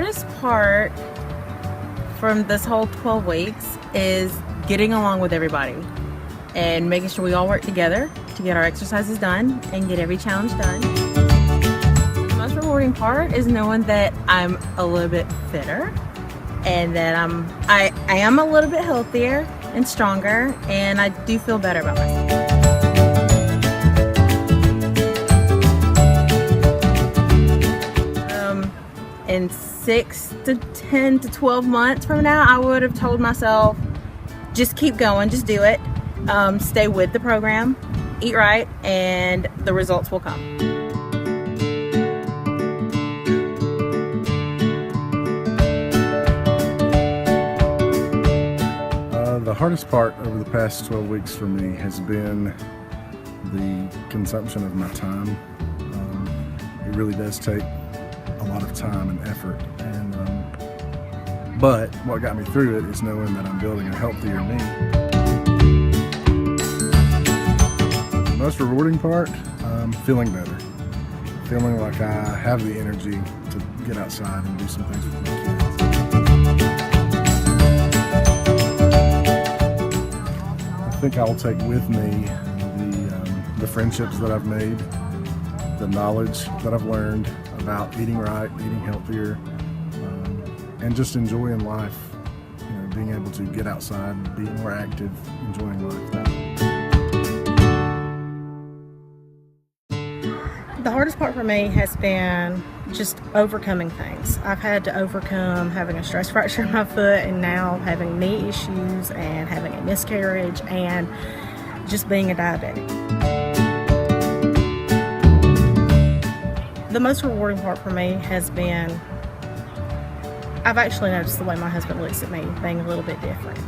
hardest part from this whole 12 weeks is getting along with everybody and making sure we all work together to get our exercises done and get every challenge done. The most rewarding part is knowing that I'm a little bit fitter and that I am a little bit healthier and stronger, and I do feel better about myself. In 6 to 10 to 12 months from now, I would have told myself, just keep going, just do it, stay with the program, eat right, and the results will come. The hardest part over the past 12 weeks for me has been the consumption of my time. It really does take a lot of time and effort, but what got me through it is knowing that I'm building a healthier me. The most rewarding part, feeling better, feeling like I have the energy to get outside and do some things with my kids. I think I'll take with me the friendships that I've made, the knowledge that I've learned about eating right, eating healthier, and just enjoying life. You know, being able to get outside, being more active, enjoying life. The hardest part for me has been just overcoming things. I've had to overcome having a stress fracture in my foot, and now having knee issues and having a miscarriage and just being a diabetic. The most rewarding part for me has been, I've actually noticed the way my husband looks at me being a little bit different.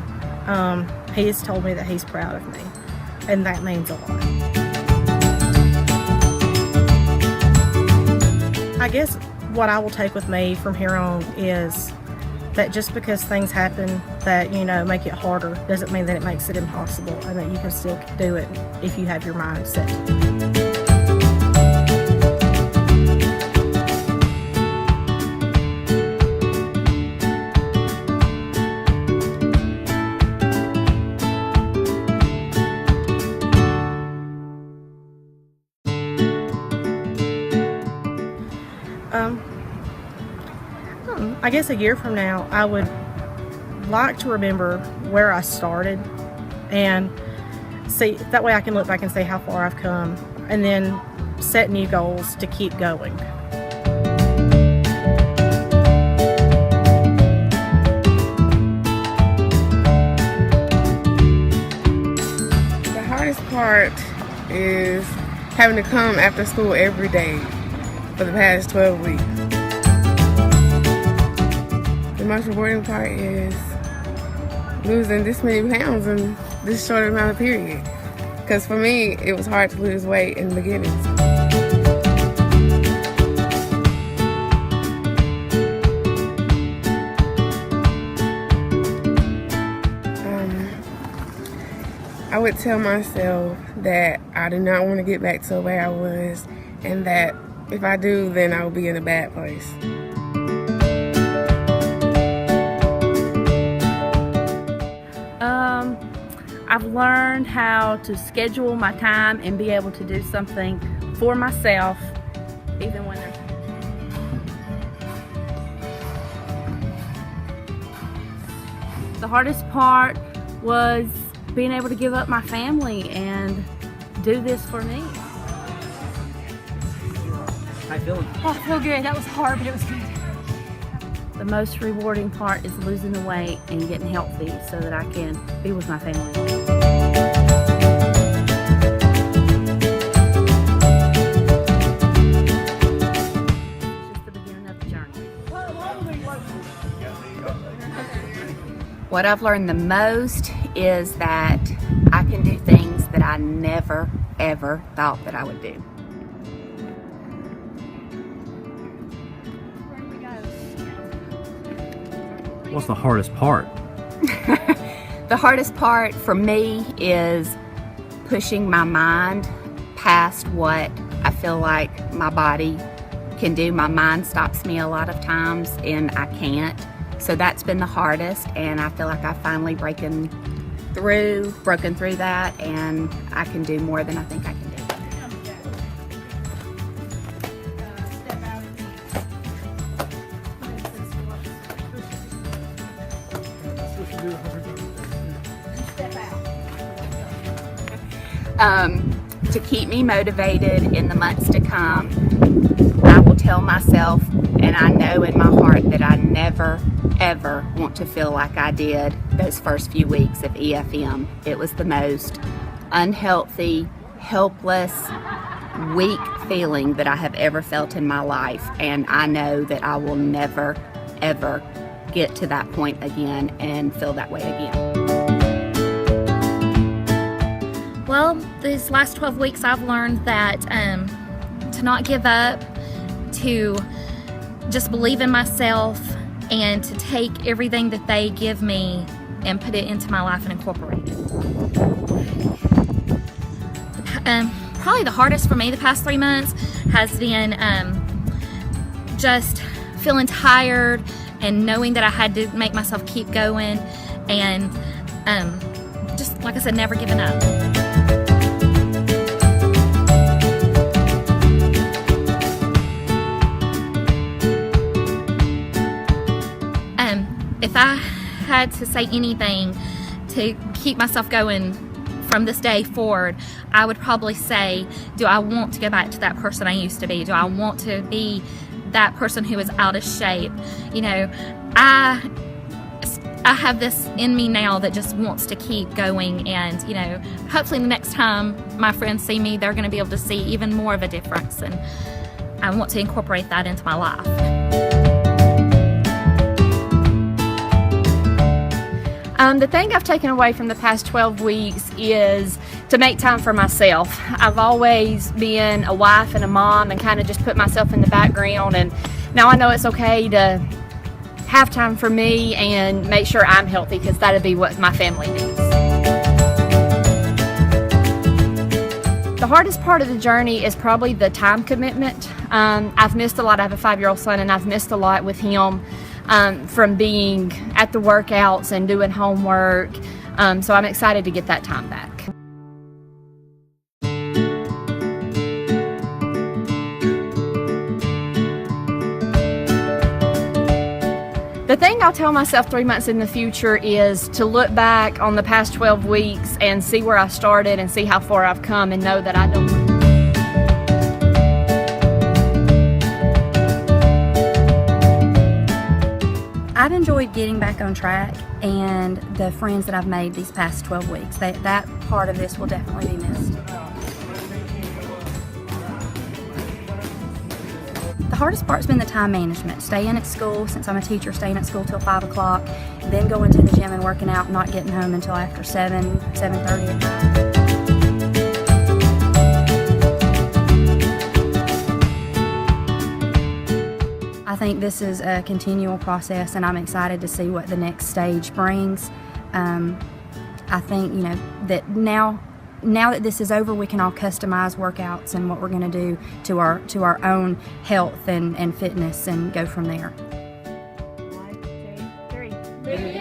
He has told me that he's proud of me, and that means a lot. I guess what I will take with me from here on is that just because things happen that, you know, make it harder doesn't mean that it makes it impossible, and that you can still do it if you have your mind set. I guess a year from now, I would like to remember where I started and see, that way I can look back and see how far I've come, and then set new goals to keep going. The hardest part is having to come after school every day for the past 12 weeks. The most rewarding part is losing this many pounds in this short amount of period. Because for me, it was hard to lose weight in the beginning. I would tell myself that I do not want to get back to the way I was, and that if I do, then I will be in a bad place. I've learned how to schedule my time and be able to do something for myself, even when there's... The hardest part was being able to give up my family and do this for me. How you feeling? Oh, I feel good. That was hard, but it was good. The most rewarding part is losing the weight and getting healthy so that I can be with my family. It's just the beginning of the journey. What I've learned the most is that I can do things that I never, ever thought that I would do. What's the hardest part? The hardest part for me is pushing my mind past what I feel like my body can do. My mind stops me a lot of times and I can't. So that's been the hardest, and I feel like I've finally broken through that, and I can do more than I think I can do. To keep me motivated in the months to come, I will tell myself, and I know in my heart that I never ever want to feel like I did those first few weeks of EFM. It was the most unhealthy, helpless, weak feeling that I have ever felt in my life, and I know that I will never ever get to that point again and feel that way again. Well, these last 12 weeks I've learned that to not give up, to just believe in myself, and to take everything that they give me and put it into my life and incorporate it. Probably the hardest for me the past 3 months has been just feeling tired and knowing that I had to make myself keep going, and just like I said, never giving up. If I had to say anything to keep myself going from this day forward, I would probably say, do I want to go back to that person I used to be? Do I want to be that person who is out of shape? You know, I have this in me now that just wants to keep going, and you know, hopefully the next time my friends see me, they're going to be able to see even more of a difference, and I want to incorporate that into my life. The thing I've taken away from the past 12 weeks is to make time for myself. I've always been a wife and a mom and kind of just put myself in the background, and now I know it's okay to have time for me and make sure I'm healthy, because that'll be what my family needs. The hardest part of the journey is probably the time commitment. I've missed a lot. I have a 5-year-old son, and I've missed a lot with him. From being at the workouts and doing homework, so I'm excited to get that time back. The thing I'll tell myself 3 months in the future is to look back on the past 12 weeks and see where I started and see how far I've come, and know that I don't. I've enjoyed getting back on track, and the friends that I've made these past 12 weeks, that part of this will definitely be missed. The hardest part's been the time management. Staying at school, since I'm a teacher, staying at school till 5 o'clock, then going to the gym and working out, not getting home until after 7:30 at night. I think this is a continual process, and I'm excited to see what the next stage brings. I think, you know, that now that this is over, we can all customize workouts and what we're going to do to our own health and fitness, and go from there. 1, 2, 3.